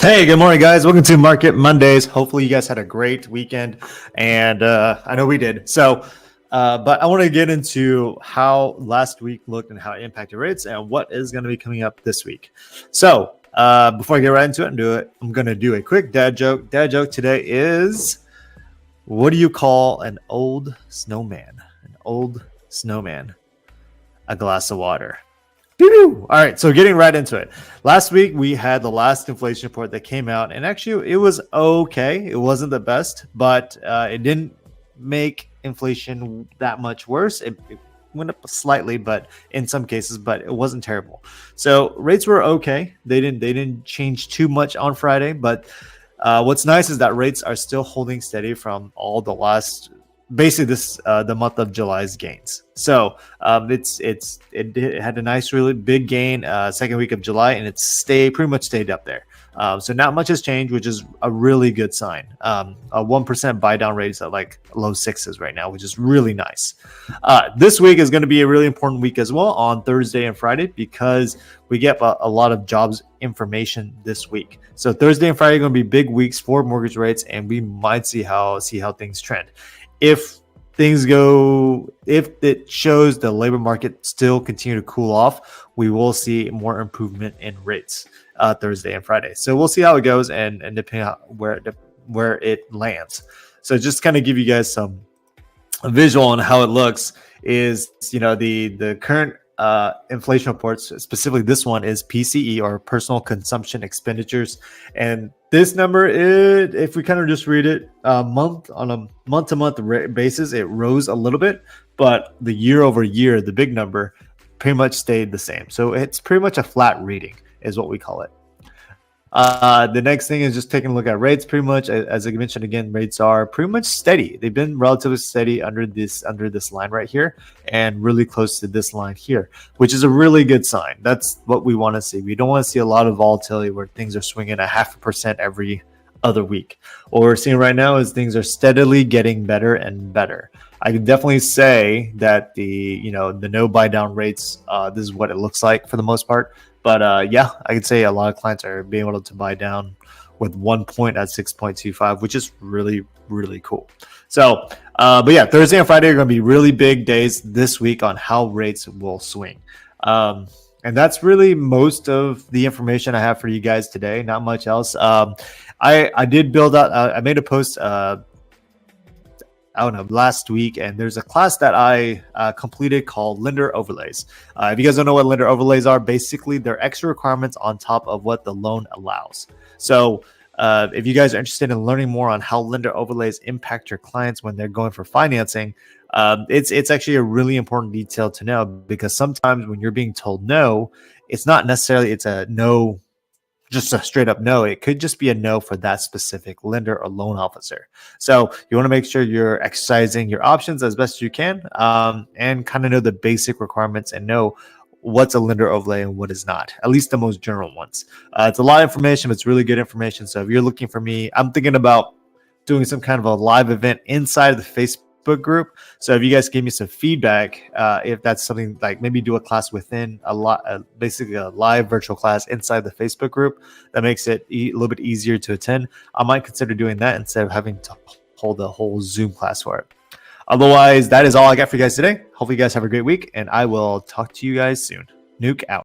Hey, good morning, guys. Welcome to Market Mondays. Hopefully, you guys had a great weekend, and I know we did. But I want to get into how last week looked and how it impacted rates and what is going to be coming up this week. Before I get right into it, I'm going to do a quick dad joke. Dad joke today is, what do you call an old snowman? An old snowman. A glass of water. All right, so getting right into it. Last week, we had the last inflation report that came out, and actually, it was okay. It wasn't the best, but it didn't make inflation that much worse. It went up slightly, but in some cases, but it wasn't terrible. So rates were okay. They didn't change too much on Friday, but what's nice is that rates are still holding steady from all the last. Basically, the month of July's gains. So it had a nice, really big gain second week of July, and it's pretty much stayed up there. So not much has changed, which is a really good sign. A 1% buy down rate is at like low sixes right now, which is really nice. This week is going to be a really important week as well on Thursday and Friday because we get a lot of jobs information this week. So Thursday and Friday are going to be big weeks for mortgage rates, and we might see how things trend. If it shows the labor market still continue to cool off, we will see more improvement in rates Thursday and Friday. So we'll see how it goes and depending on where it lands. So just kind of give you guys some visual on how it looks is, the current inflation reports, specifically this one is PCE or personal consumption expenditures, and this number if we kind of just read it on a month-to-month basis, it rose a little bit, but the year over year, the big number pretty much stayed the same. So it's pretty much a flat reading is what we call it. The next thing is just taking a look at rates. Pretty much, as I mentioned again, rates are pretty much steady. They've been relatively steady under this line right here and really close to this line here, which is a really good sign. That's what we want to see. We don't want to see a lot of volatility where things are swinging 0.5% every other week. What we're seeing right now is things are steadily getting better and better. I can definitely say that the no buy down rates, this is what it looks like for the most part. But I could say a lot of clients are being able to buy down with 1 point at 6.25, which is really, really cool. So, Thursday and Friday are going to be really big days this week on how rates will swing. And that's really most of the information I have for you guys today. Not much else. I did build out. I made a post. Last week, and there's a class that I completed called Lender Overlays. If you guys don't know what Lender Overlays are, basically they're extra requirements on top of what the loan allows. So if you guys are interested in learning more on how Lender Overlays impact your clients when they're going for financing, it's actually a really important detail to know, because sometimes when you're being told no, it's not necessarily it's a no, just a straight up no. It could just be a no for that specific lender or loan officer. So you want to make sure you're exercising your options as best you can, and kind of know the basic requirements and know what's a lender overlay and what is not, at least the most general ones. It's a lot of information, but it's really good information. So if you're looking for me, I'm thinking about doing some kind of a live event inside of the Facebook group. So if you guys give me some feedback, if that's something like maybe do a class within basically a live virtual class inside the Facebook group, that makes it a little bit easier to attend, I might consider doing that instead of having to hold a whole Zoom class for it. Otherwise, that is all I got for you guys today. Hopefully you guys have a great week, and I will talk to you guys soon. Nuke out.